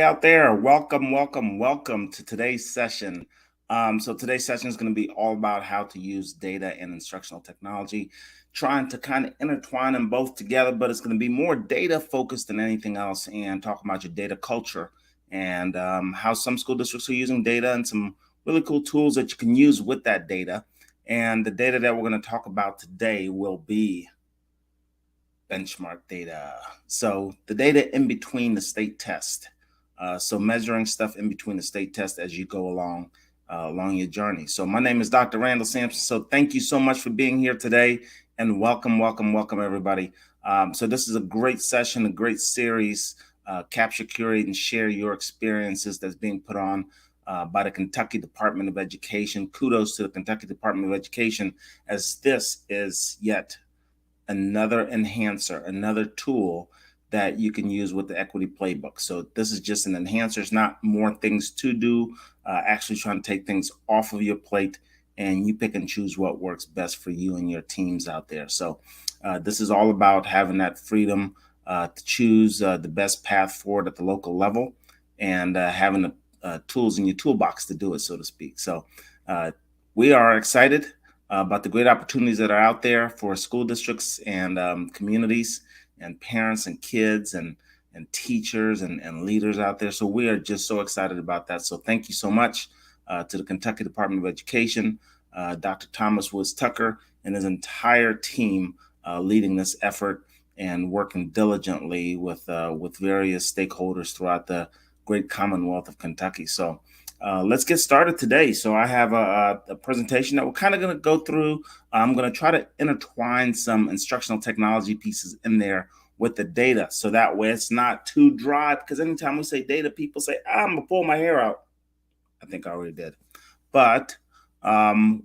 out there. Welcome to today's session. So today's session is going to be all about how to use data and instructional technology, trying to kind of intertwine them both together, but it's going to be more data focused than anything else and talk about your data culture and how some school districts are using data and some really cool tools that you can use with that data. And the data that we're going to talk about today will be benchmark data. So the data in between the state test. So measuring stuff in between the state test as you go along your journey. So my name is Dr. Randall Sampson. So thank you so much for being here today, and welcome everybody. So this is a great session, a great series. Capture, curate, and share your experiences that's being put on by the Kentucky Department of Education. Kudos to the Kentucky Department of Education, as this is yet another enhancer, another tool that you can use with the equity playbook. So this is just an enhancer. It's not more things to do, actually trying to take things off of your plate, and you pick and choose what works best for you and your teams out there. So this is all about having that freedom to choose the best path forward at the local level, and having the tools in your toolbox to do it, so to speak. So we are excited about the great opportunities that are out there for school districts and communities and parents and kids and teachers and leaders out there. So we are just so excited about that. So thank you so much to the Kentucky Department of Education, Dr. Thomas Woods Tucker and his entire team leading this effort and working diligently with various stakeholders throughout the great Commonwealth of Kentucky. So let's get started today. So I have a presentation that we're kind of going to go through. I'm going to try to intertwine some instructional technology pieces in there with the data, so that way it's not too dry, because anytime we say data, people say, I'm going to pull my hair out. I think I already did. But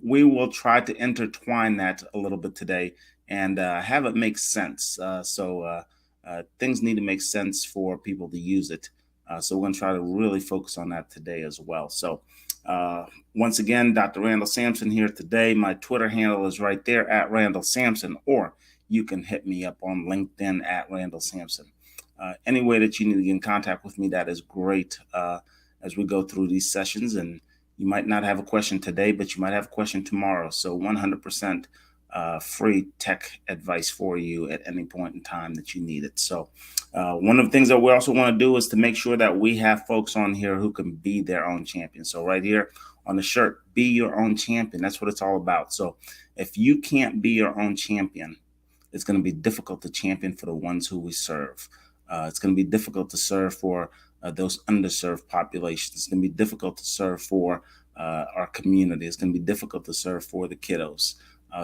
we will try to intertwine that a little bit today and have it make sense. So things need to make sense for people to use it. So we're going to try to really focus on that today as well. So once again, Dr. Randall Sampson here today. My Twitter handle is right there at Randall Sampson, or you can hit me up on LinkedIn at Randall Sampson. Any way that you need to get in contact with me, that is great as we go through these sessions. And you might not have a question today, but you might have a question tomorrow. So 100% free tech advice for you at any point in time that you need it. So one of the things that we also want to do is to make sure that we have folks on here who can be their own champion. So right here on the shirt, be your own champion. That's what it's all about. So if you can't be your own champion, it's going to be difficult to champion for the ones who we serve. It's going to be difficult to serve for those underserved populations. It's going to be difficult to serve for our community. It's going to be difficult to serve for the kiddos.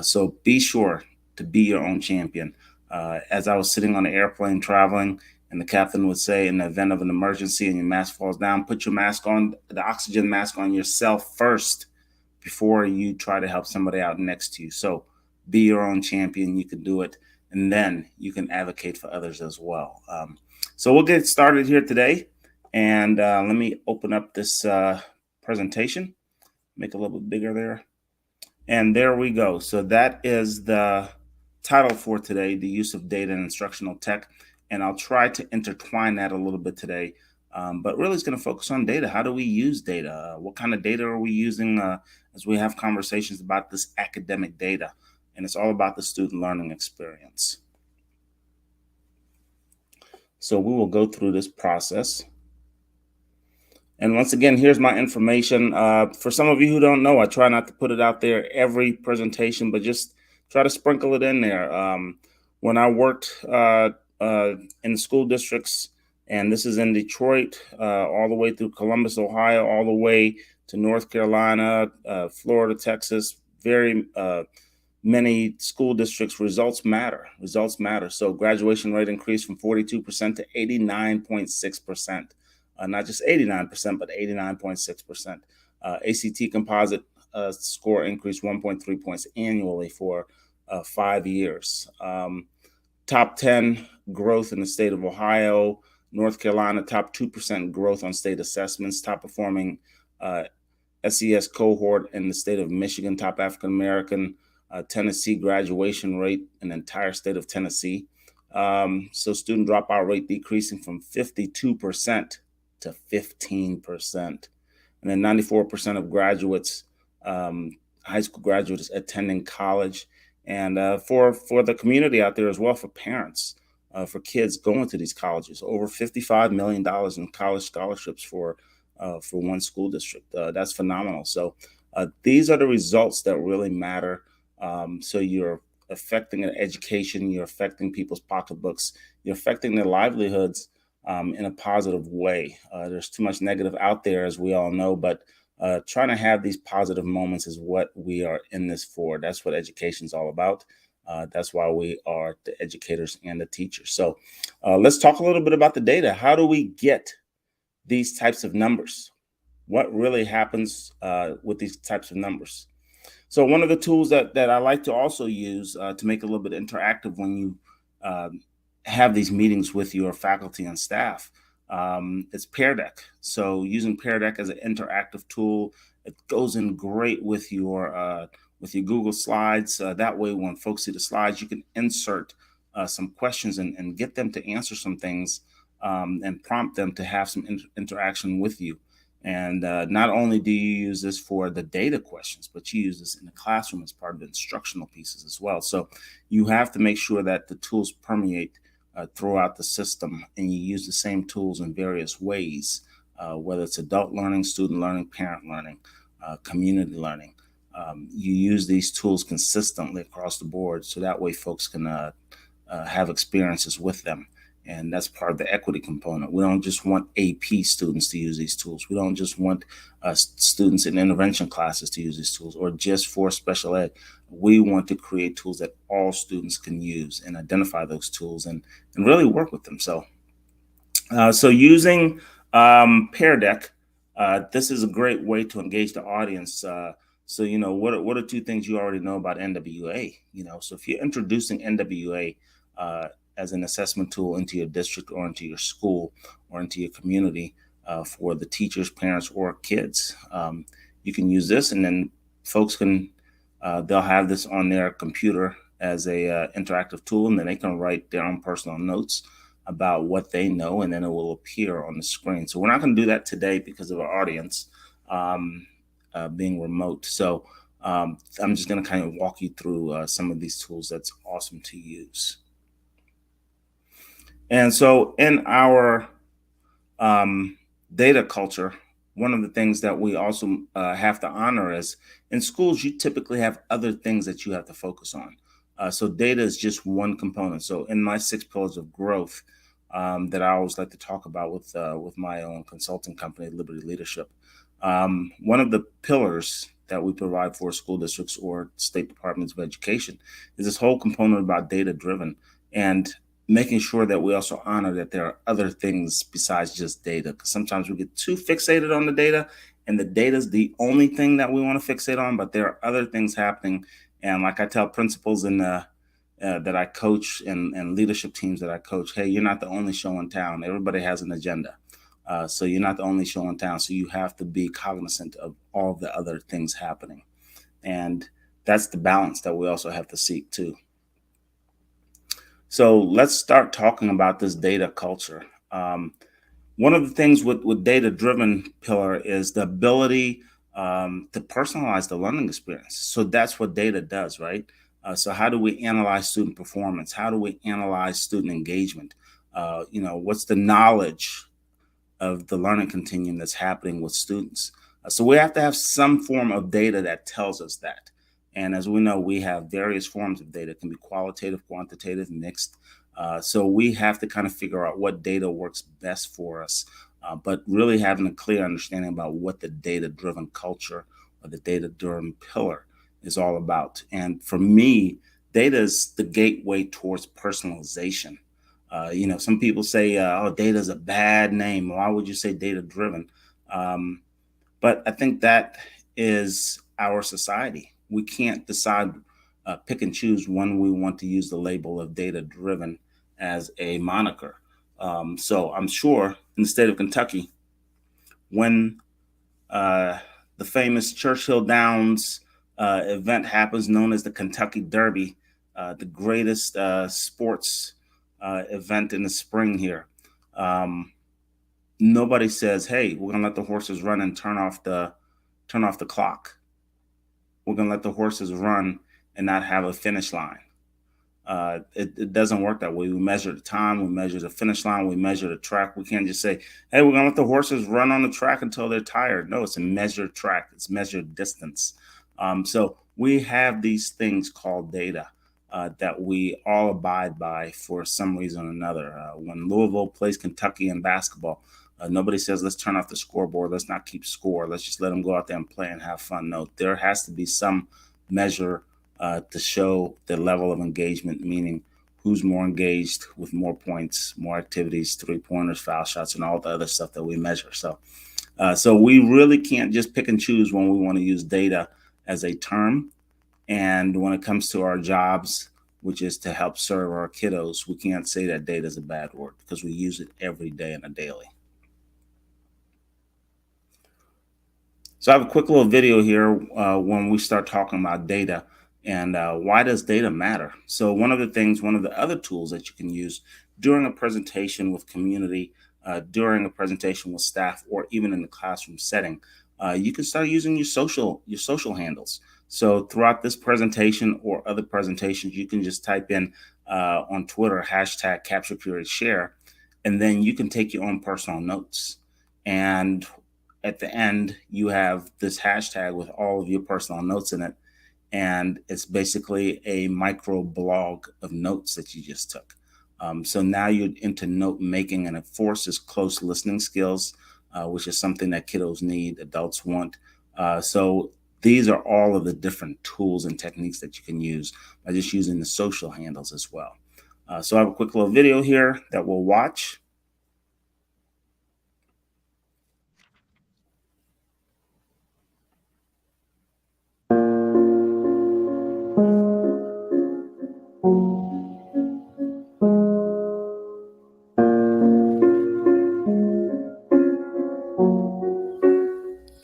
So be sure to be your own champion. As I was sitting on an airplane traveling, and the captain would say, in the event of an emergency and your mask falls down, put your mask on, the oxygen mask on yourself first before you try to help somebody out next to you. So be your own champion. You can do it. And then you can advocate for others as well. So we'll get started here today. And let me open up this presentation, make it a little bit bigger there. And there we go. So that is the title for today, the use of data and instructional tech. And I'll try to intertwine that a little bit today. But really, it's going to focus on data. How do we use data? What kind of data are we using as we have conversations about this academic data? And it's all about the student learning experience. So we will go through this process. And once again, here's my information. For some of you who don't know, I try not to put it out there every presentation, but just try to sprinkle it in there. When I worked in school districts, and this is in Detroit, all the way through Columbus, Ohio, all the way to North Carolina, Florida, Texas, very many school districts, results matter. Results matter. So graduation rate increased from 42% to 89.6%. Not just 89%, but 89.6%. ACT composite score increased 1.3 points annually for 5 years. Top 10 growth in the state of Ohio. North Carolina, top 2% growth on state assessments. Top performing SES cohort in the state of Michigan. Top African American. Tennessee graduation rate in the entire state of Tennessee. So student dropout rate decreasing from 52% to 15%. And then 94% of graduates, high school graduates attending college, and for the community out there as well, for parents, for kids going to these colleges, over $55 million in college scholarships for one school district. That's phenomenal. So these are the results that really matter. So you're affecting an education, you're affecting people's pocketbooks, you're affecting their livelihoods in a positive way. There's too much negative out there, as we all know, but trying to have these positive moments is what we are in this for. That's what education is all about. That's why we are the educators and the teachers. So let's talk a little bit about the data. How do we get these types of numbers? What really happens with these types of numbers? So one of the tools that I like to also use to make it a little bit interactive when you um, have these meetings with your faculty and staff, it's Pear Deck. So using Pear Deck as an interactive tool, it goes in great with your Google Slides. That way, when folks see the slides, you can insert some questions and get them to answer some things, and prompt them to have some interaction with you. And not only do you use this for the data questions, but you use this in the classroom as part of the instructional pieces as well. So you have to make sure that the tools permeate throughout the system, and you use the same tools in various ways, whether it's adult learning, student learning, parent learning, community learning. You use these tools consistently across the board, so that way folks can have experiences with them. And that's part of the equity component. We don't just want AP students to use these tools. We don't just want students in intervention classes to use these tools, or just for special ed. We want to create tools that all students can use, and identify those tools, and really work with them. So using Pear Deck, this is a great way to engage the audience. So what are two things you already know about NWA? So if you're introducing NWA as an assessment tool into your district, or into your school, or into your community, for the teachers, parents, or kids, you can use this, and then folks can they'll have this on their computer as a interactive tool, and then they can write their own personal notes about what they know, and then it will appear on the screen. So we're not going to do that today because of our audience being remote. So I'm just going to kind of walk you through some of these tools that's awesome to use. And so in our data culture, one of the things that we also have to honor is, in schools, you typically have other things that you have to focus on. So data is just one component. So in my 6 pillars of growth that I always like to talk about with my own consulting company, Liberty Leadership, one of the pillars that we provide for school districts or state departments of education is this whole component about data driven, and making sure that we also honor that there are other things besides just data. Because sometimes we get too fixated on the data, and the data is the only thing that we want to fixate on, but there are other things happening. And like I tell principals that I coach, and leadership teams that I coach, hey, you're not the only show in town. Everybody has an agenda. So you're not the only show in town. So you have to be cognizant of all the other things happening. And that's the balance that we also have to seek too. So let's start talking about this data culture. One of the things with data-driven pillar is the ability to personalize the learning experience. So that's what data does, right? So how do we analyze student performance? How do we analyze student engagement? What's the knowledge of the learning continuum that's happening with students? So we have to have some form of data that tells us that. And as we know, we have various forms of data. It can be qualitative, quantitative, mixed. So we have to kind of figure out what data works best for us, but really having a clear understanding about what the data-driven culture or the data-driven pillar is all about. And for me, data is the gateway towards personalization. Some people say, "Oh, data is a bad name. Why would you say data-driven?" But I think that is our society. We can't decide, pick and choose when we want to use the label of data driven as a moniker. So I'm sure in the state of Kentucky, when the famous Churchill Downs event happens, known as the Kentucky Derby, the greatest sports event in the spring here. nobody says, hey, we're going to let the horses run and turn off the clock. We're going to let the horses run and not have a finish line. It doesn't work that way. We measure the time, we measure the finish line, we measure the track. We can't just say, hey, we're going to let the horses run on the track until they're tired. No, it's a measured track, it's measured distance. So we have these things called data that we all abide by for some reason or another. When Louisville plays Kentucky in basketball, nobody says, let's turn off the scoreboard, let's not keep score, let's just let them go out there and play and have fun. No, there has to be some measure to show the level of engagement, meaning who's more engaged with more points, more activities, 3-pointers, foul shots, and all the other stuff that we measure. So we really can't just pick and choose when we want to use data as a term. And when it comes to our jobs, which is to help serve our kiddos, we can't say that data is a bad word because we use it every day and a daily. So I have a quick little video here when we start talking about data and why does data matter? So one of the other tools that you can use during a presentation with community, during a presentation with staff, or even in the classroom setting, you can start using your social handles. So throughout this presentation or other presentations, you can just type in on Twitter, #CapturePeriodShare, and then you can take your own personal notes. And at the end, you have this hashtag with all of your personal notes in it. And it's basically a micro blog of notes that you just took. So now you're into note making, and it forces close listening skills, which is something that kiddos need, adults want. So these are all of the different tools and techniques that you can use by just using the social handles as well. So I have a quick little video here that we'll watch.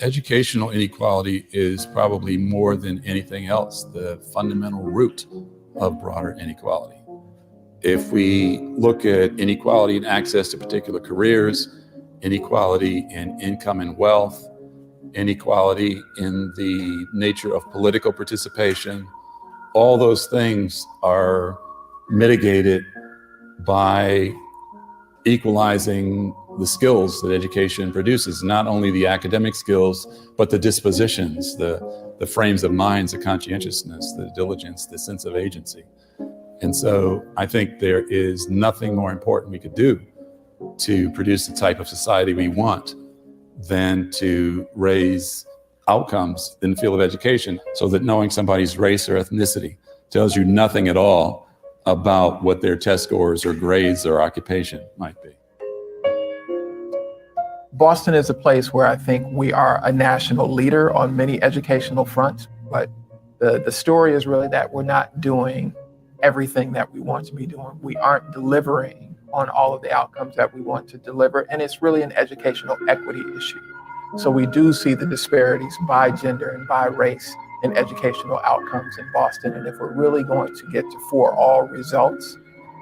Educational inequality is probably more than anything else the fundamental root of broader inequality. If we look at inequality in access to particular careers, inequality in income and wealth, inequality in the nature of political participation, all those things are mitigated by equalizing the skills that education produces, not only the academic skills, but the dispositions, the frames of minds, the conscientiousness, the diligence, the sense of agency. And so I think there is nothing more important we could do to produce the type of society we want than to raise outcomes in the field of education, so that knowing somebody's race or ethnicity tells you nothing at all about what their test scores or grades or occupation might be. Boston is a place where I think we are a national leader on many educational fronts, but the story is really that we're not doing everything that we want to be doing. We aren't delivering on all of the outcomes that we want to deliver, and it's really an educational equity issue. So we do see the disparities by gender and by race in educational outcomes in Boston. And if we're really going to get to for all results,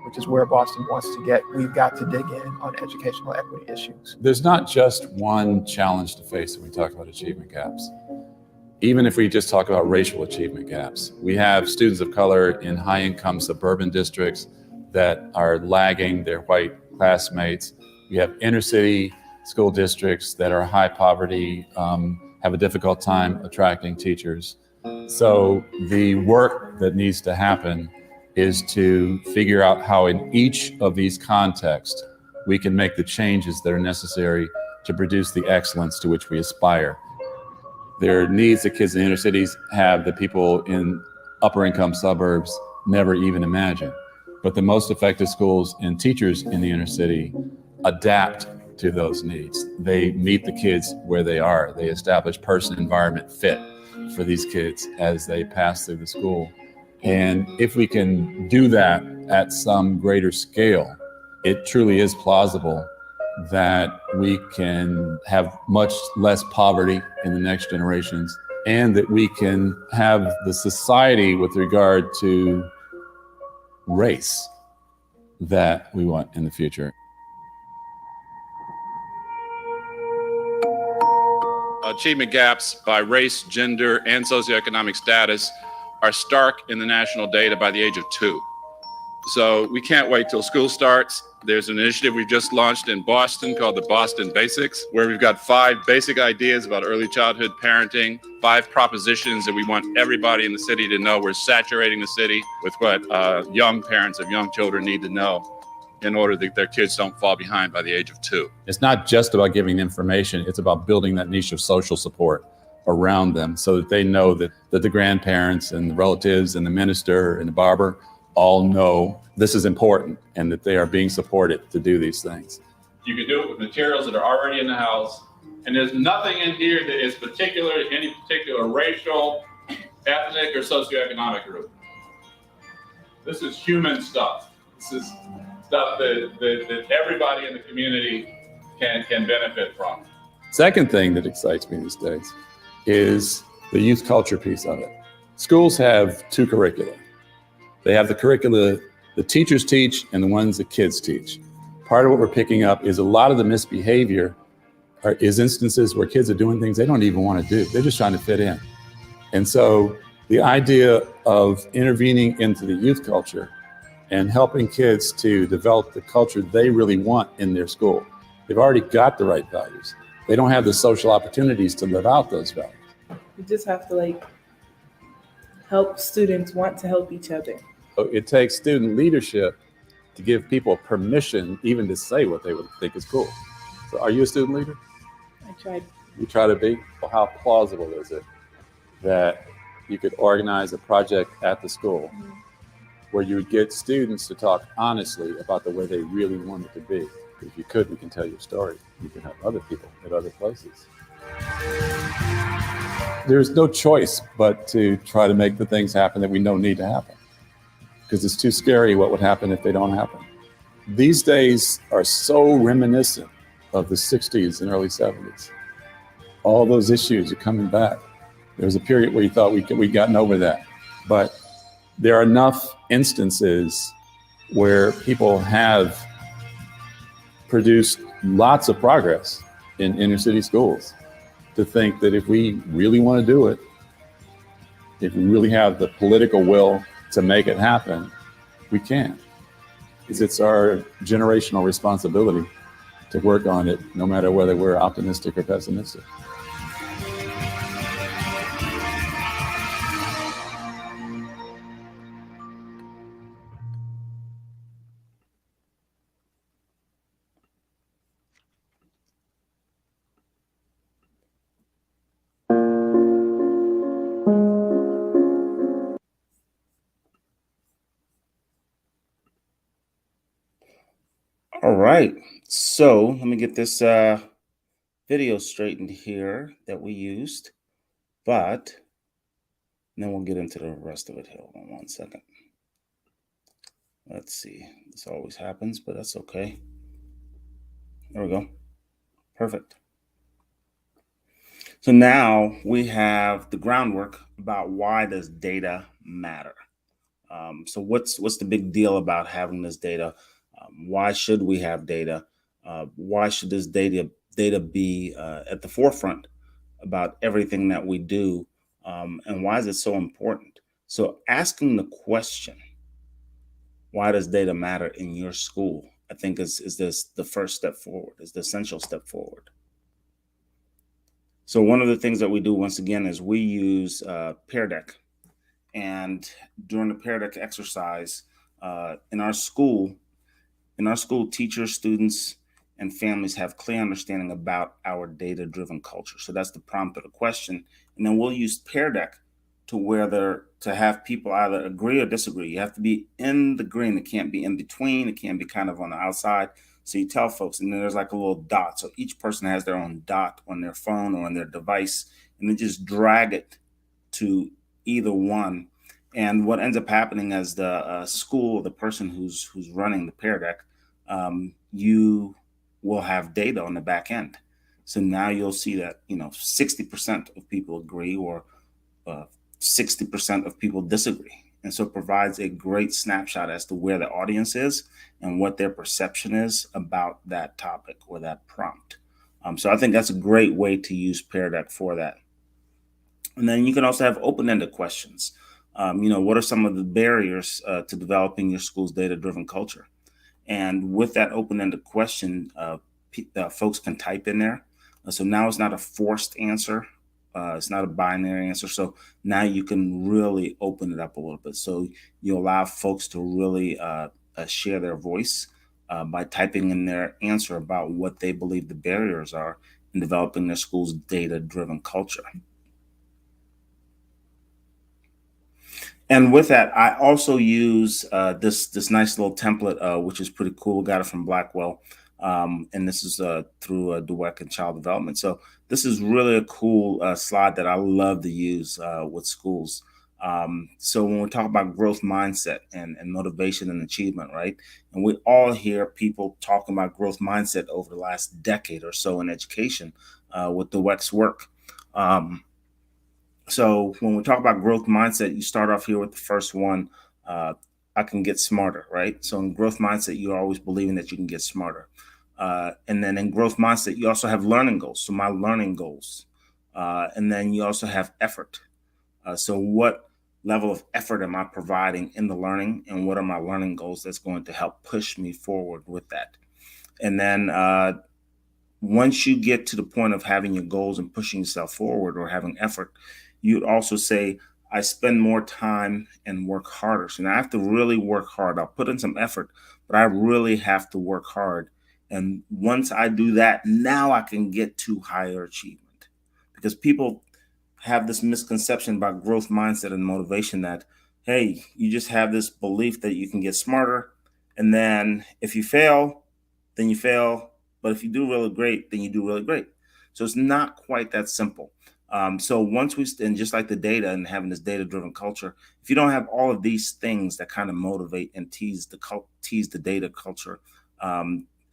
which is where Boston wants to get, we've got to dig in on educational equity issues. There's not just one challenge to face when we talk about achievement gaps. Even if we just talk about racial achievement gaps, we have students of color in high-income suburban districts that are lagging their white classmates. We have inner-city school districts that are high poverty, have a difficult time attracting teachers. So the work that needs to happen is to figure out how in each of these contexts we can make the changes that are necessary to produce the excellence to which we aspire. There are needs that kids in inner cities have that people in upper income suburbs never even imagine. But the most effective schools and teachers in the inner city adapt to those needs. They meet the kids where they are. They establish person-environment fit for these kids as they pass through the school. And if we can do that at some greater scale, it truly is plausible that we can have much less poverty in the next generations, and that we can have the society with regard to race that we want in the future. achievement gaps by race, gender, and socioeconomic status are stark in the national data by the age of 2. So we can't wait till school starts. There's an initiative we've just launched in Boston called the Boston Basics, where we've got 5 basic ideas about early childhood parenting, 5 propositions that we want everybody in the city to know. We're saturating the city with what young parents of young children need to know in order that their kids don't fall behind by the age of 2. It's not just about giving information, it's about building that niche of social support around them so that they know that the grandparents and the relatives and the minister and the barber all know this is important and that they are being supported to do these things. You can do it with materials that are already in the house, and there's nothing in here that is particular to any particular racial, ethnic, or socioeconomic group. This is human stuff. This is stuff that everybody in the community can benefit from. Second thing that excites me these days is the youth culture piece of it. Schools have 2 curricula. They have the curricula the teachers teach and the ones the kids teach. Part of what we're picking up is a lot of the misbehavior is instances where kids are doing things they don't even want to do. They're just trying to fit in. And so the idea of intervening into the youth culture and helping kids to develop the culture they really want in their school. They've already got the right values. They don't have the social opportunities to live out those values. You just have to help students want to help each other. So it takes student leadership to give people permission even to say what they would think is cool. So are you a student leader? I tried. You try to be? Well, how plausible is it that you could organize a project at the school where you would get students to talk honestly about the way they really want it to be? If you could, we can tell your story. You can help other people at other places. There's no choice but to try to make the things happen that we know need to happen, because it's too scary what would happen if they don't happen. These days are so reminiscent of the 60s and early 70s. All those issues are coming back. There was a period where you thought we'd gotten over that, but there are enough instances where people have produced lots of progress in inner city schools to think that if we really want to do it, if we really have the political will to make it happen, we can. Because it's our generational responsibility to work on it, no matter whether we're optimistic or pessimistic. All right, so let me get this video straightened here that we used, but then we'll get into the rest of it. Hold on one second. Let's see. This always happens, but that's okay. There we go. Perfect. So now we have the groundwork about why does data matter. So what's the big deal about having this data? Why should we have data? Why should this data be at the forefront about everything that we do? And why is it so important? So asking the question, why does data matter in your school? I think is this the first step forward, is the essential step forward. So one of the things that we do, once again, is we use Pear Deck. And during the Pear Deck exercise, in our school, teachers, students, and families have clear understanding about our data-driven culture. So that's the prompt of the question. And then we'll use Pear Deck to have people either agree or disagree. You have to be in the green. It can't be in between. It can't be kind of on the outside. So you tell folks, and then there's like a little dot. So each person has their own dot on their phone or on their device, and then just drag it to either one. And what ends up happening as the school, the person who's running the Pear Deck, you will have data on the back end. So now you'll see that 60% of people agree or 60% of people disagree. And so it provides a great snapshot as to where the audience is and what their perception is about that topic or that prompt. So I think that's a great way to use Pear Deck for that. And then you can also have open-ended questions. What are some of the barriers to developing your school's data-driven culture? And with that open-ended question, folks can type in there. So now it's not a forced answer. It's not a binary answer. So now you can really open it up a little bit. So you allow folks to really share their voice by typing in their answer about what they believe the barriers are in developing their school's data-driven culture. And with that, I also use this nice little template, which is pretty cool. Got it from Blackwell. And this is through Dweck and Child Development. So this is really a cool slide that I love to use with schools. So when we talk about growth mindset and motivation and achievement, right? And we all hear people talking about growth mindset over the last decade or so in education with Dweck's work. So when we talk about growth mindset, you start off here with the first one. I can get smarter, right? So in growth mindset, you're always believing that you can get smarter. And then in growth mindset, you also have learning goals. So my learning goals. And then you also have effort. So what level of effort am I providing in the learning, and what are my learning goals that's going to help push me forward with that? And then once you get to the point of having your goals and pushing yourself forward or having effort, you'd also say, I spend more time and work harder. So now I have to really work hard. I'll put in some effort, but I really have to work hard. And once I do that, now I can get to higher achievement. Because people have this misconception about growth mindset and motivation that, hey, you just have this belief that you can get smarter. And then if you fail, then you fail. But if you do really great, then you do really great. So it's not quite that simple. So once and just like the data and having this data-driven culture, if you don't have all of these things that kind of motivate and tease the data culture,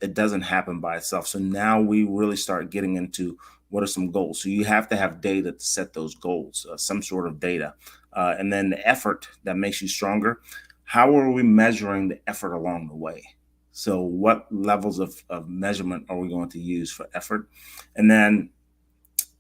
it doesn't happen by itself. So now we really start getting into what are some goals. So you have to have data to set those goals, some sort of data, and then the effort that makes you stronger. How are we measuring the effort along the way? So what levels of measurement are we going to use for effort? And then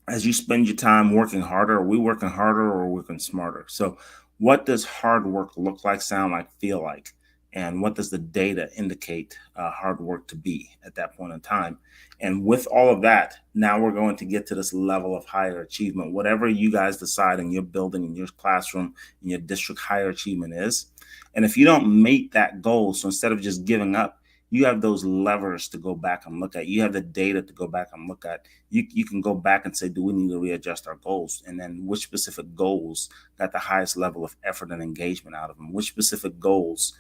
as you spend your time working harder, are we working harder or working smarter? So what does hard work look like, sound like, feel like? And what does the data indicate hard work to be at that point in time? And with all of that, now we're going to get to this level of higher achievement. Whatever you guys decide in your building, in your classroom, in your district, higher achievement is. And if you don't meet that goal, so instead of just giving up, you have those levers to go back and look at. You have the data to go back and look at. You can go back and say, do we need to readjust our goals? And then which specific goals got the highest level of effort and engagement out of them? Which specific goals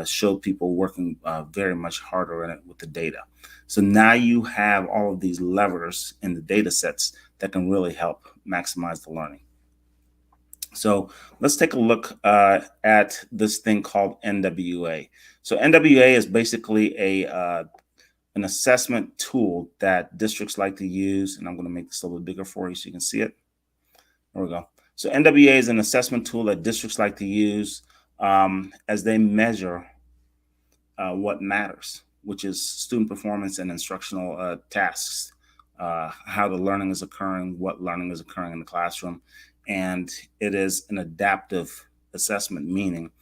showed people working very much harder in it with the data? So now you have all of these levers in the data sets that can really help maximize the learning. So let's take a look at this thing called NWA. So NWA is basically an assessment tool that districts like to use. And I'm going to make this a little bigger for you so you can see it. There we go. So NWA is an assessment tool that districts like to use as they measure what matters, which is student performance and instructional tasks, how the learning is occurring, what learning is occurring in the classroom. And it is an adaptive assessment, meaning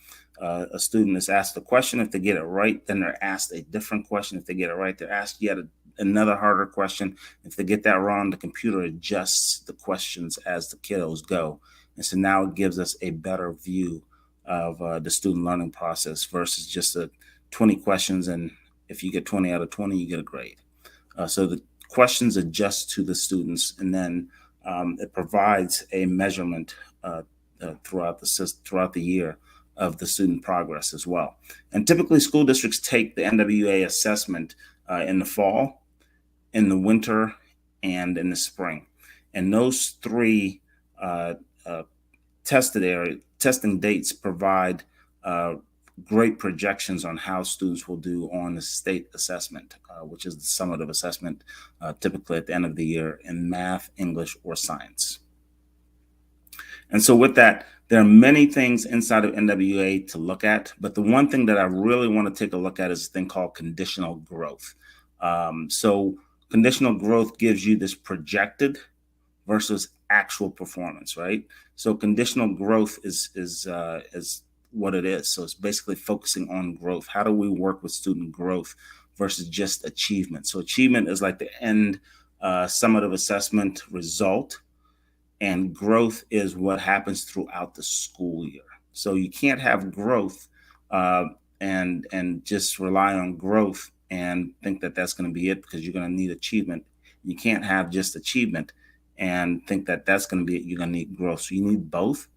a student is asked a question. If they get it right, then they're asked a different question. If they get it right, they're asked yet another harder question. If they get that wrong, the computer adjusts the questions as the kiddos go. And so now it gives us a better view of the student learning process versus just 20 questions. And if you get 20 out of 20, you get a grade. So the questions adjust to the students, and then it provides a measurement throughout the year of the student progress as well. And typically school districts take the NWA assessment in the fall, in the winter, and in the spring. And those three testing dates provide great projections on how students will do on the state assessment, which is the summative assessment, typically at the end of the year in math, English, or science. And so with that, there are many things inside of NWA to look at, but the one thing that I really want to take a look at is a thing called conditional growth. So Conditional growth gives you this projected versus actual performance, right? So conditional growth is what it is. So it's basically focusing on growth. How do we work with student growth versus just achievement? So achievement is like the end summative assessment result, and growth is what happens throughout the school year. So you can't have growth and just rely on growth and think that that's going to be it, because you're going to need achievement. You can't have just achievement and think that that's going to be it. You're going to need growth. So you need both,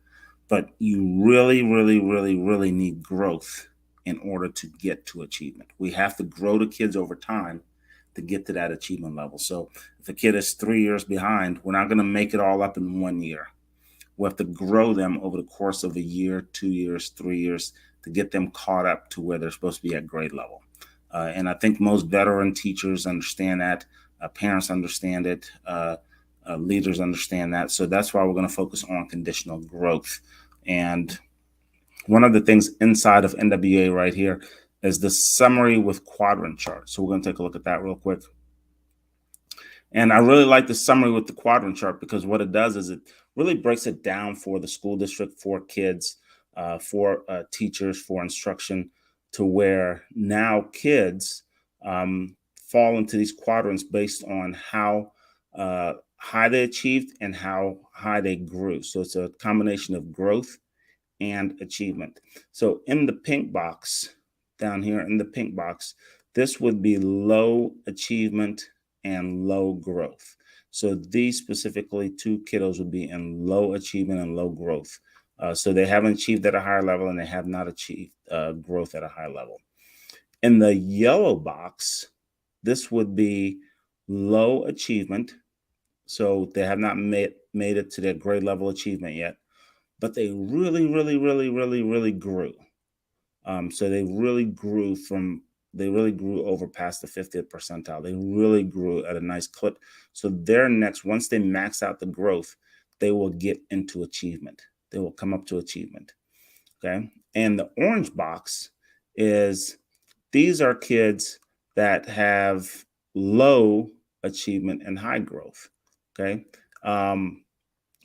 but you really, really, really, really need growth in order to get to achievement. We have to grow the kids over time to get to that achievement level. So if a kid is 3 years behind, we're not going to make it all up in 1 year. We have to grow them over the course of a year, 2 years, 3 years to get them caught up to where they're supposed to be at grade level. And I think most veteran teachers understand that. Parents understand it. Leaders understand that. So that's why we're going to focus on conditional growth. And one of the things inside of NWEA right here is the summary with quadrant chart. So we're going to take a look at that real quick. And I really like the summary with the quadrant chart, because what it does is it really breaks it down for the school district, for kids, for teachers, for instruction, to where now kids fall into these quadrants based on how high they achieved and how high they grew. So it's a combination of growth and achievement. So in the pink box, down here in the pink box, this would be low achievement and low growth. So these specifically two kiddos would be in low achievement and low growth. So they haven't achieved at a higher level, and they have not achieved growth at a high level. In the yellow box, this would be low achievement. So they have not made it to their grade level achievement yet, but they really, really, really, really, really grew. So they really grew over past the 50th percentile. They really grew at a nice clip. So their next, once they max out the growth, they will get into achievement. They will come up to achievement. Okay. And the orange box is, these are kids that have low achievement and high growth. Okay.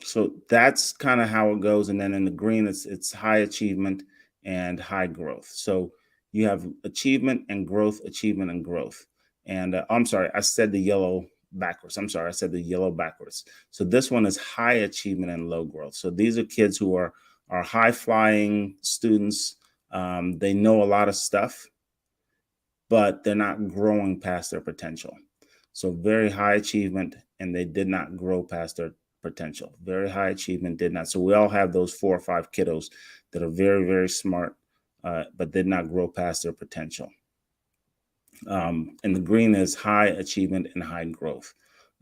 So that's kind of how it goes. And then in the green, it's high achievement and high growth. So you have achievement and growth, achievement and growth. And I'm sorry, I said the yellow backwards. I'm sorry, I said the yellow backwards. So this one is high achievement and low growth. So these are kids who are high flying students. They know a lot of stuff, but they're not growing past their potential. So very high achievement, and they did not grow past their potential. Very high achievement, did not. So we all have those 4 or 5 kiddos that are very, very smart, but did not grow past their potential. And the green is high achievement and high growth.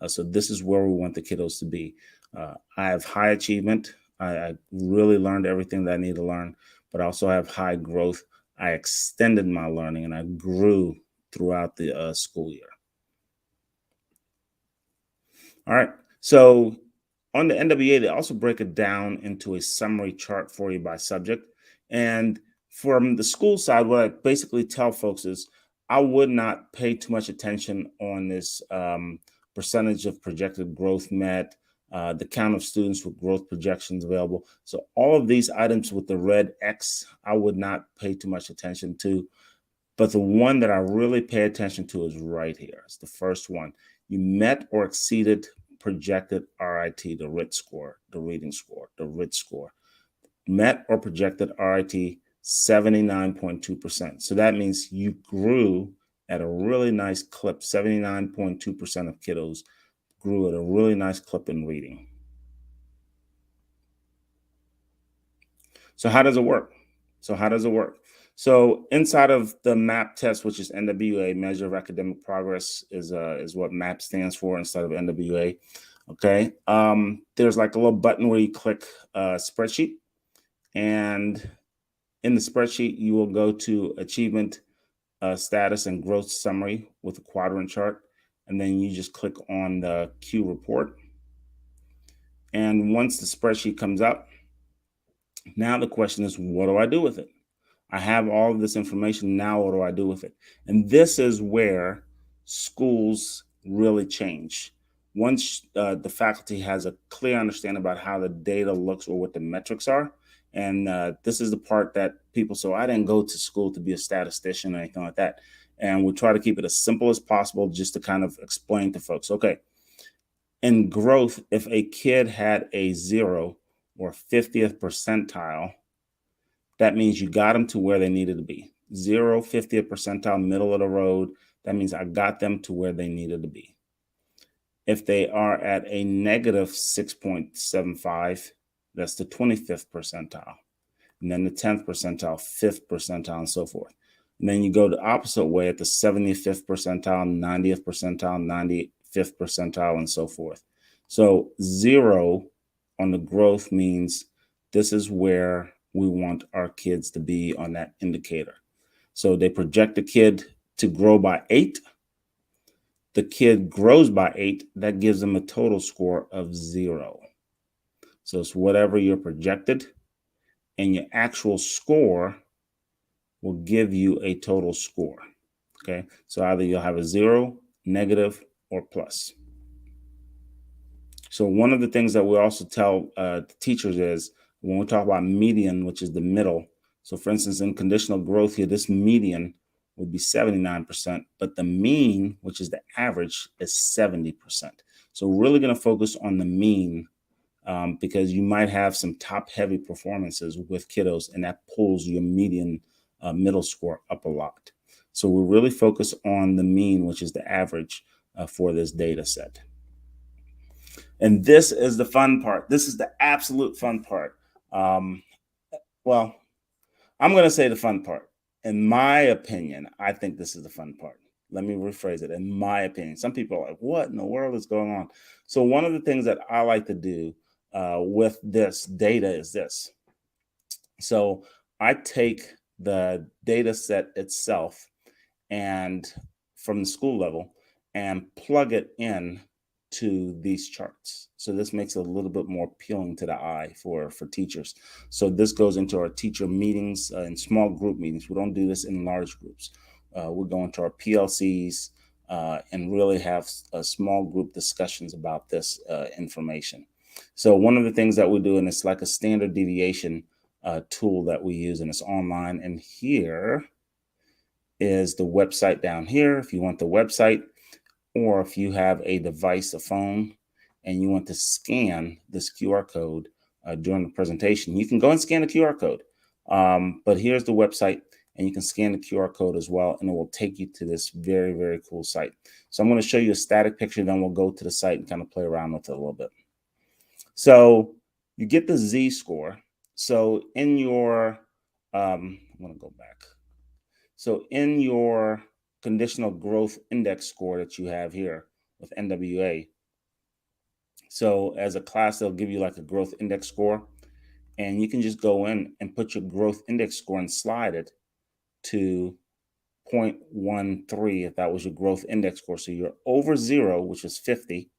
So this is where we want the kiddos to be. I have high achievement. I really learned everything that I need to learn, but I also have high growth. I extended my learning and I grew throughout the school year. All right. So on the NWEA, they also break it down into a summary chart for you by subject. And from the school side, what I basically tell folks is, I would not pay too much attention on this percentage of projected growth met, the count of students with growth projections available. So all of these items with the red X, I would not pay too much attention to. But the one that I really pay attention to is right here. It's the first one. You met or exceeded projected RIT, the RIT score, the reading score, the RIT score. Met or projected RIT 79.2%. So that means you grew at a really nice clip. 79.2% of kiddos grew at a really nice clip in reading. So how does it work? So inside of the MAP test, which is NWEA, Measure of Academic Progress, is what MAP stands for instead of NWEA. Okay. There's like a little button where you click spreadsheet, and in the spreadsheet, you will go to achievement, status, and growth summary with a quadrant chart. And then you just click on the Q report. And once the spreadsheet comes up, now the question is, what do I do with it? I have all of this information. Now, what do I do with it? And this is where schools really change. Once the faculty has a clear understanding about how the data looks or what the metrics are, and this is the part that people, so I didn't go to school to be a statistician or anything like that. And we try to keep it as simple as possible just to kind of explain to folks, okay, in growth, if a kid had a 0 or 50th percentile, that means you got them to where they needed to be. 0, 50th percentile, middle of the road, that means I got them to where they needed to be. If they are at a negative 6.75, that's the 25th percentile. And then the 10th percentile, 5th percentile, and so forth. And then you go the opposite way at the 75th percentile, 90th percentile, 95th percentile, and so forth. So 0 on the growth means this is where we want our kids to be on that indicator. So they project the kid to grow by 8. The kid grows by 8. That gives them a total score of 0. So it's whatever you're projected, and your actual score will give you a total score. Okay, so either you'll have a 0, negative, or plus. So one of the things that we also tell the teachers is when we talk about median, which is the middle. So for instance, in conditional growth here, this median would be 79%, but the mean, which is the average, is 70%. So we're really going to focus on the mean because you might have some top-heavy performances with kiddos, and that pulls your median middle score up a lot. So we really focus on the mean, which is the average for this data set. And this is the fun part. This is the absolute fun part. Well, I'm going to say the fun part. In my opinion, I think this is the fun part. Let me rephrase it. In my opinion, some people are like, what in the world is going on? So one of the things that I like to do with this data is this. So I take the data set itself and from the school level and plug it in to these charts. So this makes it a little bit more appealing to the eye for teachers. So this goes into our teacher meetings and small group meetings. We don't do this in large groups. We go into our PLCs and really have small group discussions about this information. So one of the things that we do, and it's like a standard deviation tool that we use, and it's online. And here is the website down here. If you want the website, or if you have a device, a phone, and you want to scan this QR code during the presentation, you can go and scan the QR code. But here's the website, and you can scan the QR code as well, and it will take you to this very, very cool site. So I'm going to show you a static picture, then we'll go to the site and kind of play around with it a little bit. So you get the Z-score. So in your, I'm going to go back. So in your conditional growth index score that you have here with NWA. So as a class, they'll give you like a growth index score, and you can just go in and put your growth index score and slide it to 0.13 if that was your growth index score. So you're over 0, which is 50.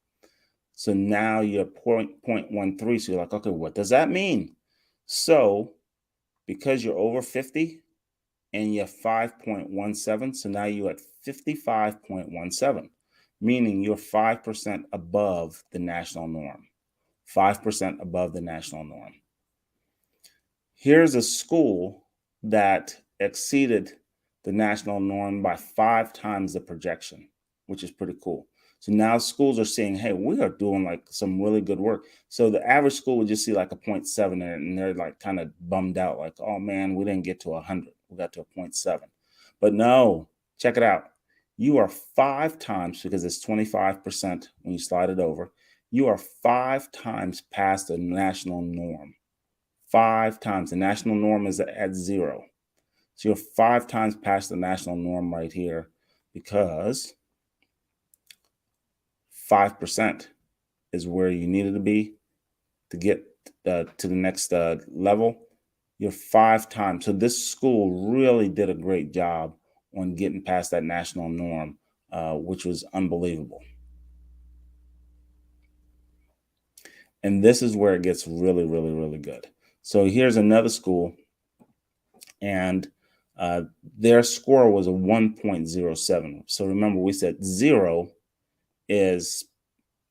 So now you're 0.13. So you're like, okay, what does that mean? So because you're over 50, and you're 5.17, so now you're at 55.17, meaning you're 5% above the national norm. 5% above the national norm. Here's a school that exceeded the national norm by 5 times the projection, which is pretty cool. So now schools are saying, hey, we are doing like some really good work. So the average school would just see like a 0.7 there, and they're like kind of bummed out, like, oh man, we didn't get to 100. We got to a 0.7. But no, check it out. You are 5 times, because it's 25% when you slide it over, you are 5 times past the national norm. 5 times. The national norm is at 0. So you're 5 times past the national norm right here, because 5% is where you needed to be to get to the next level. You're 5 times. So this school really did a great job on getting past that national norm, which was unbelievable. And this is where it gets really, really, really good. So here's another school, and their score was a 1.07. So remember, we said 0 is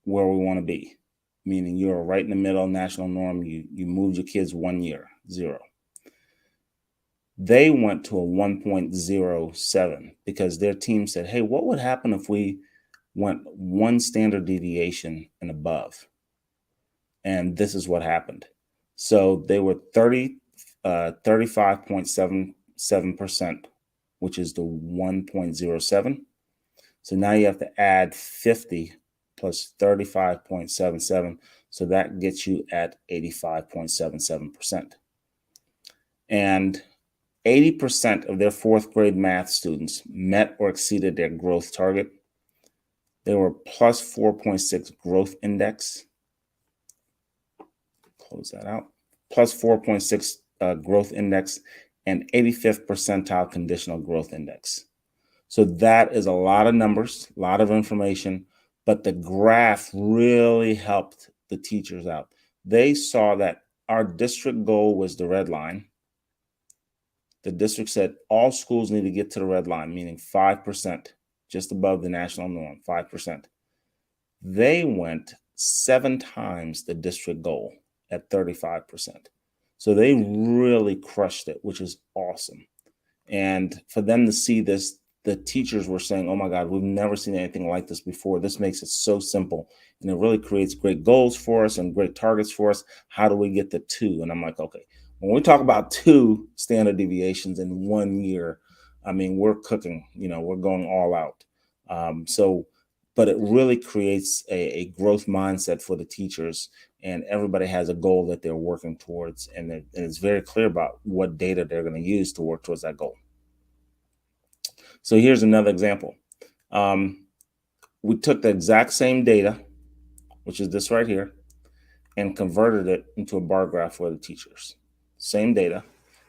where we want to be, meaning you're right in the middle, national norm. You moved your kids 1 year, 0. They went to a 1.07 because their team said, hey, what would happen if we went 1 standard deviation and above? And this is what happened. So they were 35.77%, which is the 1.07. So now you have to add 50 plus 35.77. So that gets you at 85.77%. And 80% of their 4th grade math students met or exceeded their growth target. They were plus 4.6 growth index. Close that out. Plus 4.6 growth index and 85th percentile conditional growth index. So that is a lot of numbers, a lot of information, but the graph really helped the teachers out. They saw that our district goal was the red line. The district said all schools need to get to the red line, meaning 5%, just above the national norm, 5%. They went 7 times the district goal at 35%. So they really crushed it, which is awesome. And for them to see this, the teachers were saying, oh my God, we've never seen anything like this before. This makes it so simple. And it really creates great goals for us and great targets for us. How do we get to 2? And I'm like, okay, when we talk about 2 standard deviations in 1 year, I mean, we're cooking, we're going all out. But it really creates a growth mindset for the teachers, and everybody has a goal that they're working towards. And it's very clear about what data they're going to use to work towards that goal. So here's another example. We took the exact same data, which is this right here, and converted it into a bar graph for the teachers. Same data,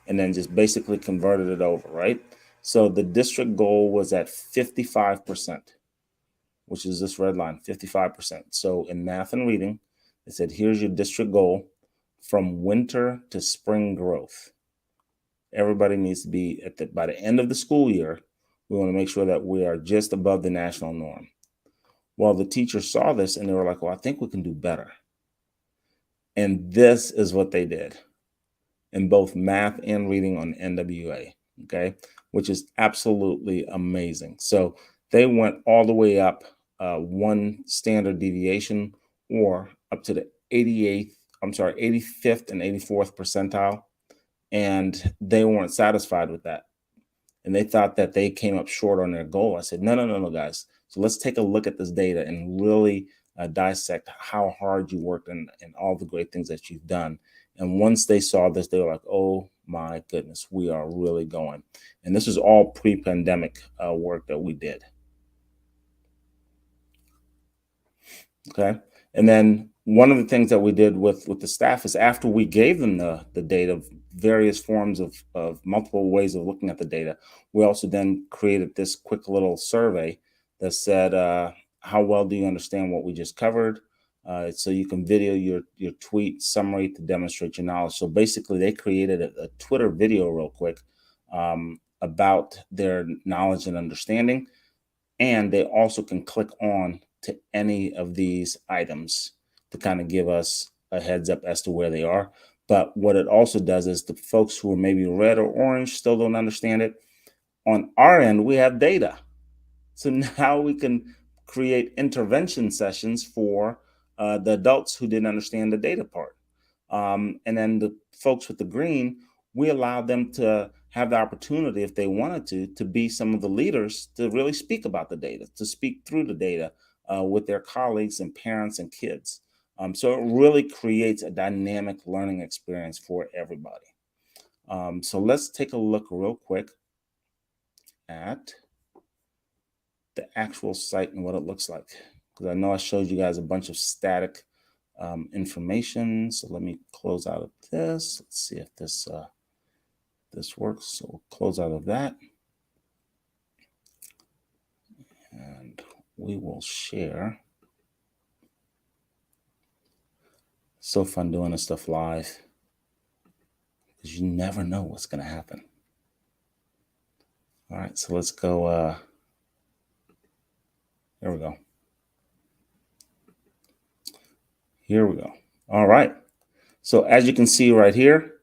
and then just basically converted it over, right? So the district goal was at 55%, which is this red line, 55%. So in math and reading, they said, here's your district goal from winter to spring growth. Everybody needs to be by the end of the school year, we want to make sure that we are just above the national norm. Well, the teachers saw this and they were like, well, I think we can do better. And this is what they did in both math and reading on NWA, okay, which is absolutely amazing. So they went all the way up 1 standard deviation, or up to the 85th and 84th percentile. And they weren't satisfied with that. And they thought that they came up short on their goal. I said, no, guys. So let's take a look at this data and really dissect how hard you worked and all the great things that you've done. And once they saw this, they were like, oh my goodness, we are really going. And this is all pre-pandemic work that we did. Okay. And then one of the things that we did with the staff is, after we gave them the data, various forms of multiple ways of looking at the data, we also then created this quick little survey that said, how well do you understand what we just covered? So you can video your tweet summary to demonstrate your knowledge. So basically they created a Twitter video real quick about their knowledge and understanding. And they also can click on to any of these items to kind of give us a heads up as to where they are. But what it also does is, the folks who are maybe red or orange still don't understand it, on our end, we have data. So now we can create intervention sessions for the adults who didn't understand the data part. And then the folks with the green, we allow them to have the opportunity, if they wanted to be some of the leaders, to really speak about the data, to speak through the data with their colleagues and parents and kids. So it really creates a dynamic learning experience for everybody. So let's take a look real quick at the actual site and what it looks like, because I know I showed you guys a bunch of static information. So let me close out of this. Let's see if this works. So we'll close out of that, and we will share. So fun doing this stuff live, because you never know what's going to happen. All right, so let's go. There we go. Here we go. All right. So as you can see right here,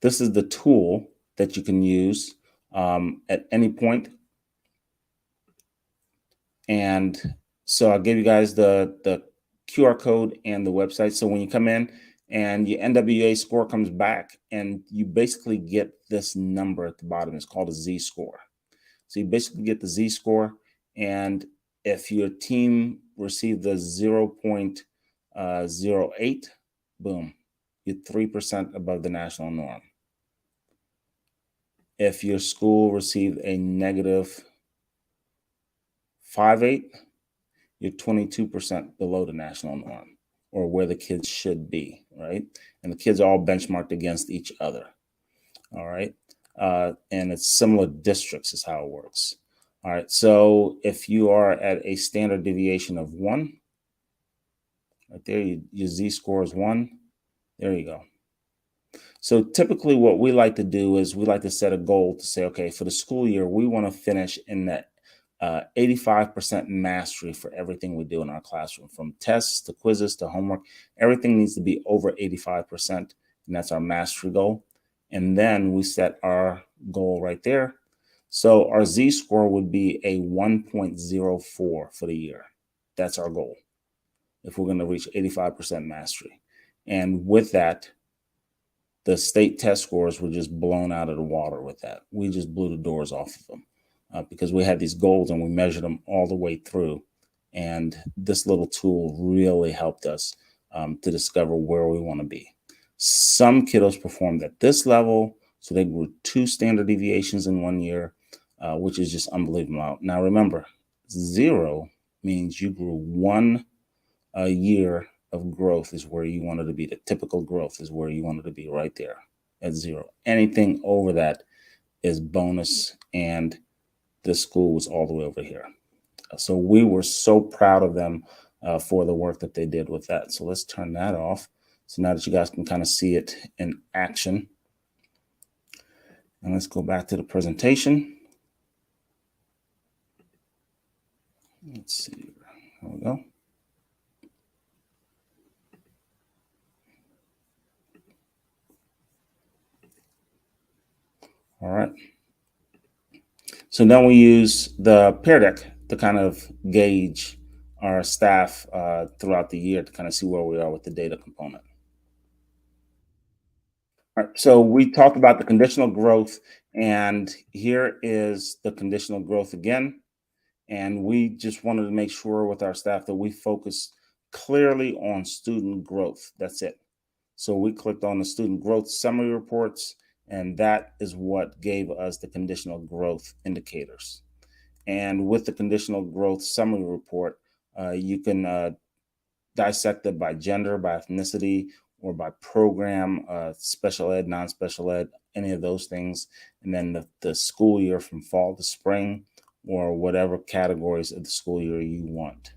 this is the tool that you can use at any point. And so I'll give you guys the QR code and the website. So when you come in and your NWA score comes back, and you basically get this number at the bottom, it's called a Z-score. So you basically get the Z-score, and if your team received the 0.08, boom, you're 3% above the national norm. If your school received a negative 0.58, you're 22% below the national norm, or where the kids should be, right? And the kids are all benchmarked against each other, all right? And it's similar districts is how it works. All right, so if you are at a standard deviation of 1, right there, your Z-score is 1. There you go. So typically what we like to do is we like to set a goal to say, okay, for the school year, we want to finish in that 85% mastery for everything we do in our classroom, from tests to quizzes to homework. Everything needs to be over 85%, and that's our mastery goal. And then we set our goal right there. So our Z-score would be a 1.04 for the year. That's our goal if we're going to reach 85% mastery. And with that, the state test scores were just blown out of the water with that. We just blew the doors off of them because we had these goals and we measured them all the way through. And this little tool really helped us to discover where we want to be. Some kiddos performed at this level, so they grew 2 standard deviations in 1 year, which is just unbelievable. Now remember, 0 means you grew 1 year of growth is where you wanted to be. The typical growth is where you wanted to be, right there at 0. Anything over that is bonus, and the school was all the way over here. So we were so proud of them for the work that they did with that. So let's turn that off. So now that you guys can kind of see it in action. And let's go back to the presentation. Let's see. There we go. All right. So now we use the Pear Deck to kind of gauge our staff throughout the year to kind of see where we are with the data component. All right, so we talked about the conditional growth, and here is the conditional growth again. And we just wanted to make sure with our staff that we focus clearly on student growth. That's it. So we clicked on the student growth summary reports, and that is what gave us the conditional growth indicators. And with the conditional growth summary report, you can dissect it by gender, by ethnicity, or by program, special ed, non-special ed, any of those things. And then the school year from fall to spring, or whatever categories of the school year you want.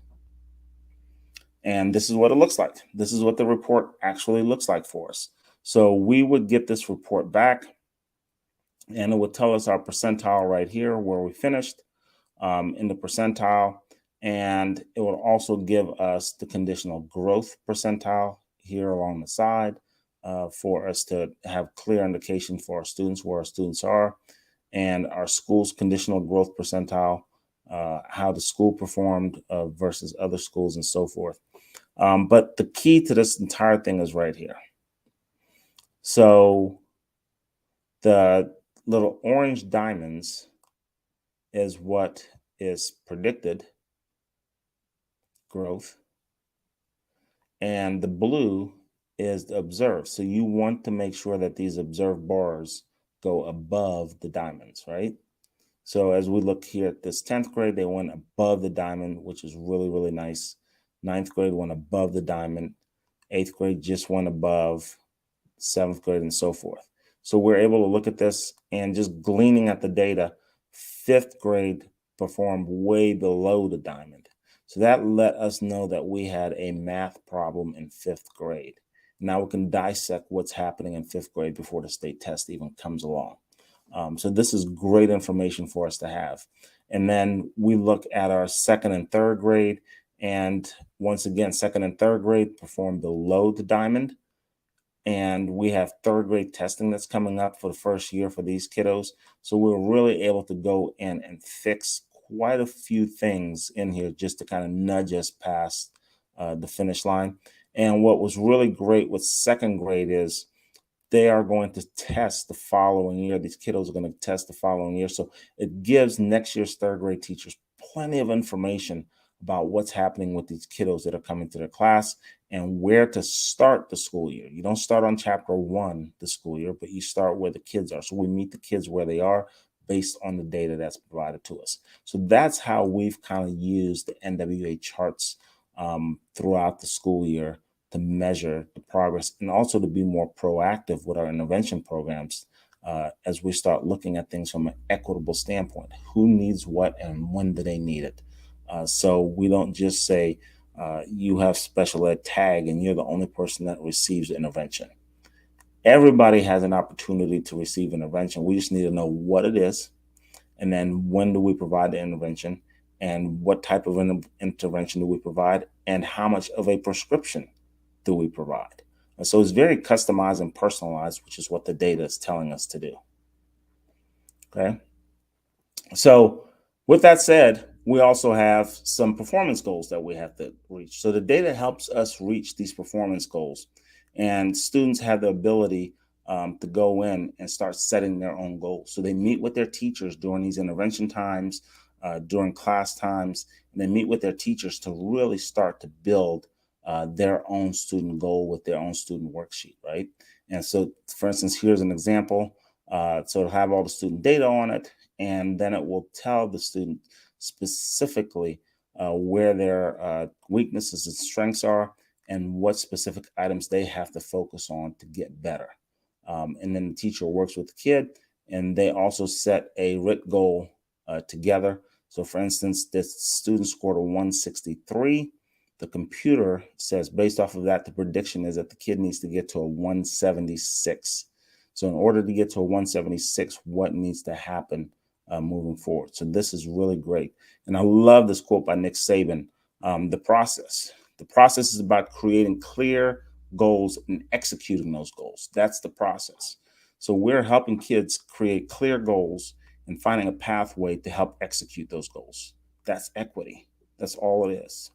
And this is what it looks like. This is what the report actually looks like for us. So we would get this report back, and it would tell us our percentile right here where we finished in the percentile. And it would also give us the conditional growth percentile here along the side for us to have clear indication for our students where our students are, and our school's conditional growth percentile, how the school performed versus other schools and so forth. But the key to this entire thing is right here. So the little orange diamonds is what is predicted growth, and the blue is the observed. So you want to make sure that these observed bars go above the diamonds, right? So as we look here at this 10th grade, they went above the diamond, which is really, really nice. 9th grade went above the diamond. 8th grade just went above. 7th grade and so forth. So we're able to look at this, and just gleaning at the data, 5th grade performed way below the diamond. So that let us know that we had a math problem in 5th grade. Now we can dissect what's happening in 5th grade before the state test even comes along. So this is great information for us to have. And then we look at our 2nd and 3rd grade, And once again, second and third grade perform below the diamond. And we have third grade testing that's coming up for the first year for these kiddos. So we're really able to go in and fix quite a few things in here just to kind of nudge us past the finish line. And what was really great with second grade is they are going to test the following year. These kiddos are going to test the following year. So it gives next year's third grade teachers plenty of information about what's happening with these kiddos that are coming to their class and where to start the school year. You don't start on chapter 1 the school year, but you start where the kids are. So we meet the kids where they are based on the data that's provided to us. So that's how we've kind of used the NWA charts throughout the school year to measure the progress and also to be more proactive with our intervention programs as we start looking at things from an equitable standpoint. Who needs what and when do they need it? So we don't just say you have special ed tag and you're the only person that receives intervention. Everybody has an opportunity to receive intervention. We just need to know what it is, and then when do we provide the intervention, and what type of intervention do we provide, and how much of a prescription do we provide. And so it's very customized and personalized, which is what the data is telling us to do. Okay. So with that said, we also have some performance goals that we have to reach. So the data helps us reach these performance goals, and students have the ability to go in and start setting their own goals. So they meet with their teachers during these intervention times, during class times, and they meet with their teachers to really start to build their own student goal with their own student worksheet, right? And so, for instance, here's an example. So it'll have all the student data on it, and then it will tell the student specifically where their weaknesses and strengths are and what specific items they have to focus on to get better. And then the teacher works with the kid, and they also set a RIT goal together. So for instance, this student scored a 163. The computer says based off of that, the prediction is that the kid needs to get to a 176. So in order to get to a 176, what needs to happen moving forward? So this is really great. And I love this quote by Nick Saban, the process. The process is about creating clear goals and executing those goals. That's the process. So we're helping kids create clear goals and finding a pathway to help execute those goals. That's equity. That's all it is.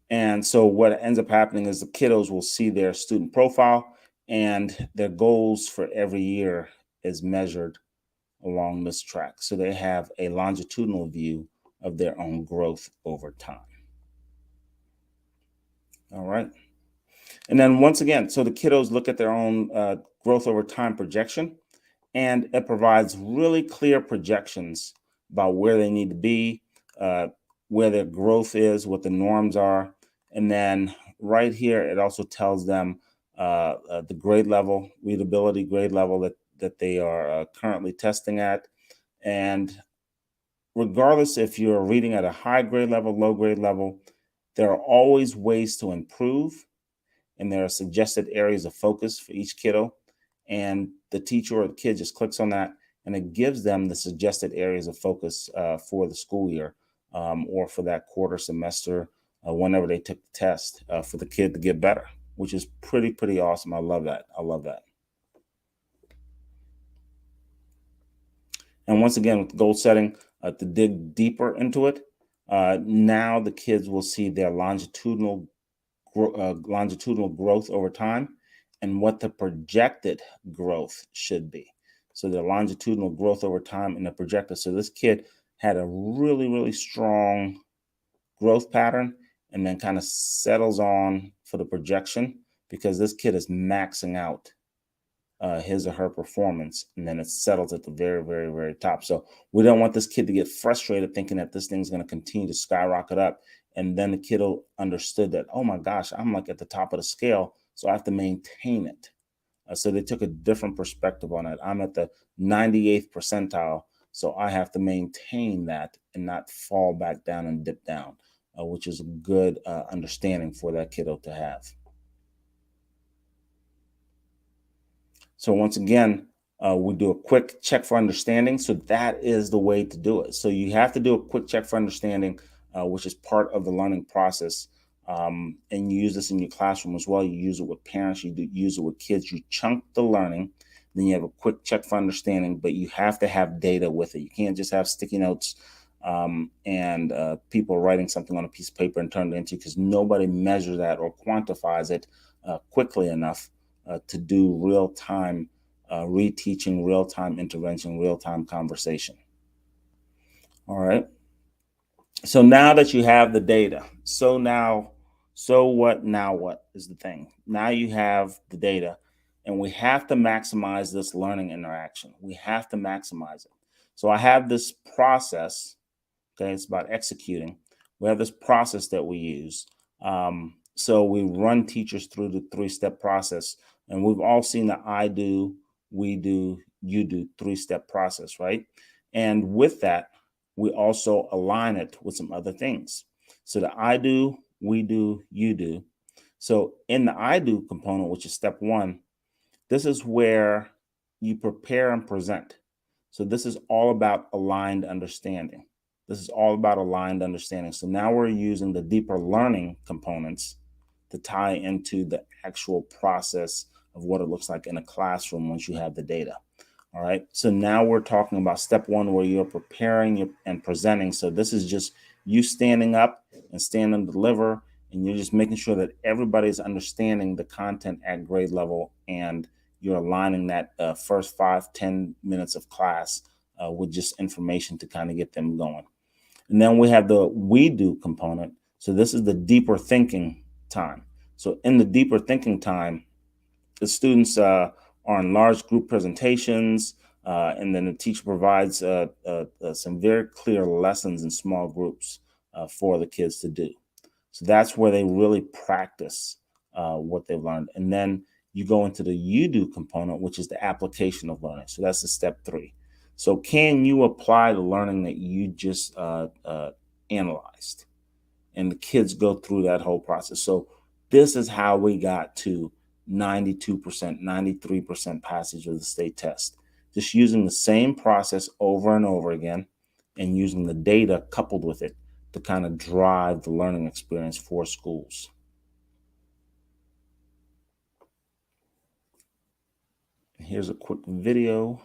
And so what ends up happening is the kiddos will see their student profile and their goals for every year is measured along this track. So they have a longitudinal view of their own growth over time. All right. And then once again, so the kiddos look at their own growth over time projection, and it provides really clear projections about where they need to be, where their growth is, what the norms are. And then right here, it also tells them the grade level, readability grade level that they are currently testing at. And regardless if you're reading at a high grade level, low grade level, there are always ways to improve. And there are suggested areas of focus for each kiddo. And the teacher or the kid just clicks on that, and it gives them the suggested areas of focus for the school year or for that quarter semester, whenever they took the test for the kid to get better, which is pretty awesome. I love that. I love that. And once again, with goal setting, to dig deeper into it, now the kids will see their longitudinal growth over time and what the projected growth should be. So the longitudinal growth over time and the projected. So this kid had a really strong growth pattern and then kind of settles on for the projection because this kid is maxing out his or her performance, and then it settles at the very top. So we don't want this kid to get frustrated thinking that this thing's going to continue to skyrocket up. And then the kiddo understood that, oh my gosh, I'm like at the top of the scale, so I have to maintain it. So they took a different perspective on it. I'm at the 98th percentile, so I have to maintain that and not fall back down and dip down, which is a good understanding for that kiddo to have. So once again, we do a quick check for understanding. So that is the way to do it. So you have to do a quick check for understanding which is part of the learning process. And you use this in your classroom as well. You use it with parents, use it with kids. You chunk the learning, then you have a quick check for understanding, but you have to have data with it. You can't just have sticky notes and people writing something on a piece of paper and turn it into, because nobody measures that or quantifies it quickly enough to do real-time reteaching, real-time intervention, real-time conversation. All right. So now that you have the data, so what now what is the thing? Now you have the data, and we have to maximize this learning interaction. We have to maximize it. So I have this process, okay, it's about executing. We have this process that we use. So we run teachers through the 3-step process, and we've all seen the I do, we do, you do 3-step process, right? And with that, we also align it with some other things. So the I do, we do, you do. So in the I do component, which is step 1, this is where you prepare and present. So this is all about aligned understanding. This is all about aligned understanding. So now we're using the deeper learning components to tie into the actual process of what it looks like in a classroom once you have the data. All right. So now we're talking about step 1, where you're preparing and presenting. So this is just you standing up and standing to deliver, and you're just making sure that everybody's understanding the content at grade level, and you're aligning that first 5-10 minutes of class with just information to kind of get them going. And then we have the we do component. So this is the deeper thinking time. So in the deeper thinking time, the students are in large group presentations, and then the teacher provides some very clear lessons in small groups for the kids to do. So that's where they really practice what they've learned. And then you go into the you do component, which is the application of learning. So that's the step 3. So can you apply the learning that you just analyzed? And the kids go through that whole process. So this is how we got to 92%, 93% passage of the state test. Just using the same process over and over again, and using the data coupled with it to kind of drive the learning experience for schools. Here's a quick video.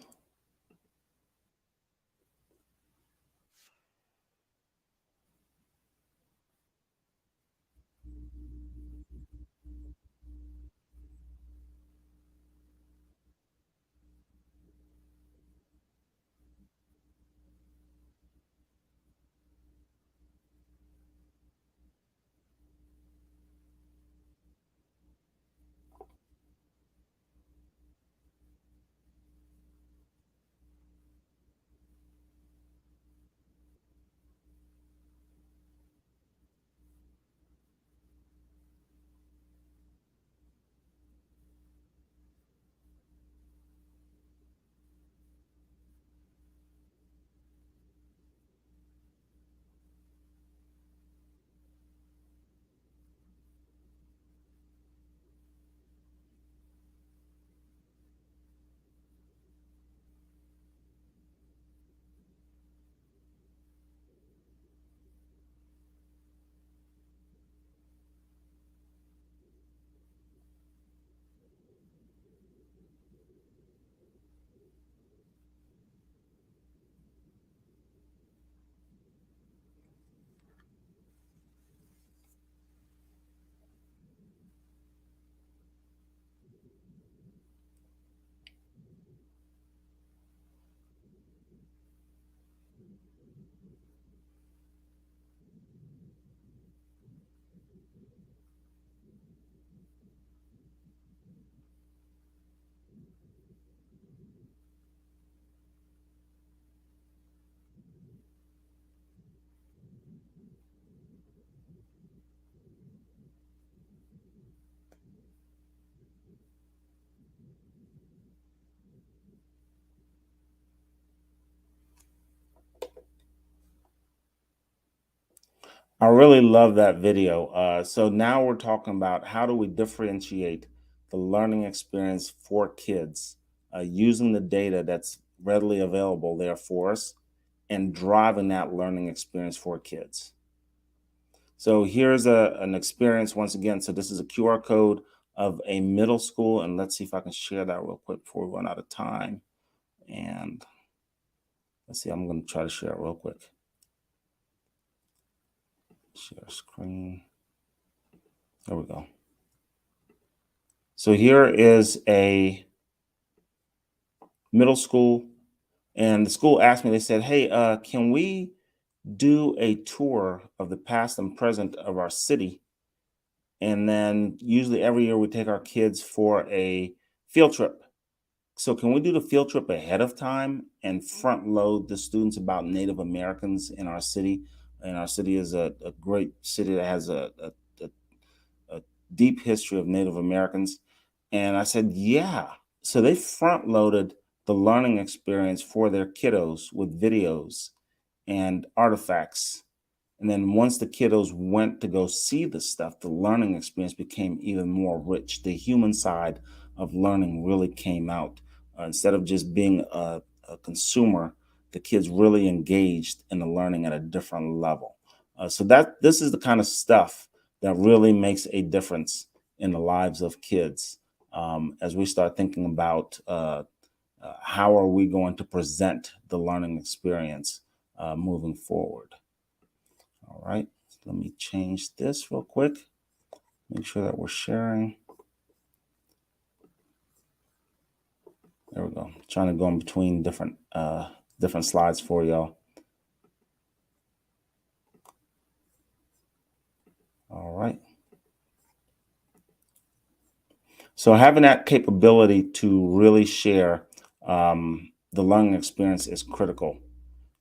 I really love that video. So now we're talking about how do we differentiate the learning experience for kids using the data that's readily available there for us, and driving that learning experience for kids. So here's an experience once again. So this is a QR code of a middle school, and let's see if I can share that real quick before we run out of time. And let's see, I'm going to try to share it real quick. Share screen. There we go. So here is a middle school, and the school asked me, they said, hey, can we do a tour of the past and present of our city? And then usually every year we take our kids for a field trip. So can we do the field trip ahead of time and front load the students about Native Americans in our city? And our city is a great city that has a deep history of Native Americans. And I said, yeah. So they front loaded the learning experience for their kiddos with videos and artifacts. And then once the kiddos went to go see the stuff, the learning experience became even more rich. The human side of learning really came out. Instead of just being a consumer, the kids really engaged in the learning at a different level. So this is the kind of stuff that really makes a difference in the lives of kids as we start thinking about how are we going to present the learning experience moving forward. All right, let me change this real quick. Make sure that we're sharing. There we go. I'm trying to go in between different slides for y'all. All right. So having that capability to really share the learning experience is critical.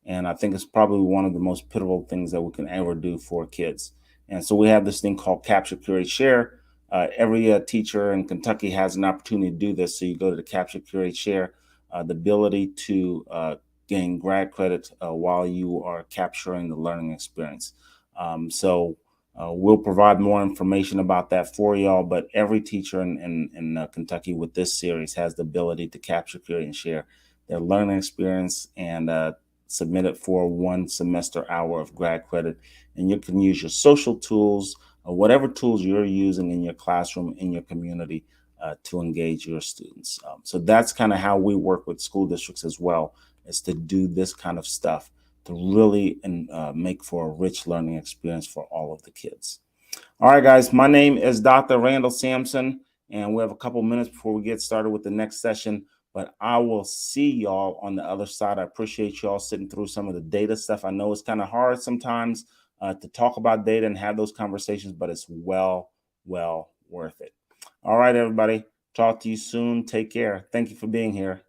And I think it's probably one of the most pivotal things that we can ever do for kids. And so we have this thing called Capture, Curate, Share. Every teacher in Kentucky has an opportunity to do this. So you go to the Capture, Curate, Share, the ability to gain grad credit while you are capturing the learning experience. We'll provide more information about that for y'all, but every teacher in Kentucky with this series has the ability to capture, curate, and share their learning experience and submit it for 1 semester hour of grad credit. And you can use your social tools or whatever tools you're using in your classroom, in your community to engage your students. So that's kind of how we work with school districts as well, is to do this kind of stuff to really make for a rich learning experience for all of the kids. All right, guys, my name is Dr. Randall Sampson, and we have a couple minutes before we get started with the next session, but I will see y'all on the other side. I appreciate y'all sitting through some of the data stuff. I know it's kind of hard sometimes to talk about data and have those conversations, but it's well worth it. All right, everybody, talk to you soon. Take care. Thank you for being here.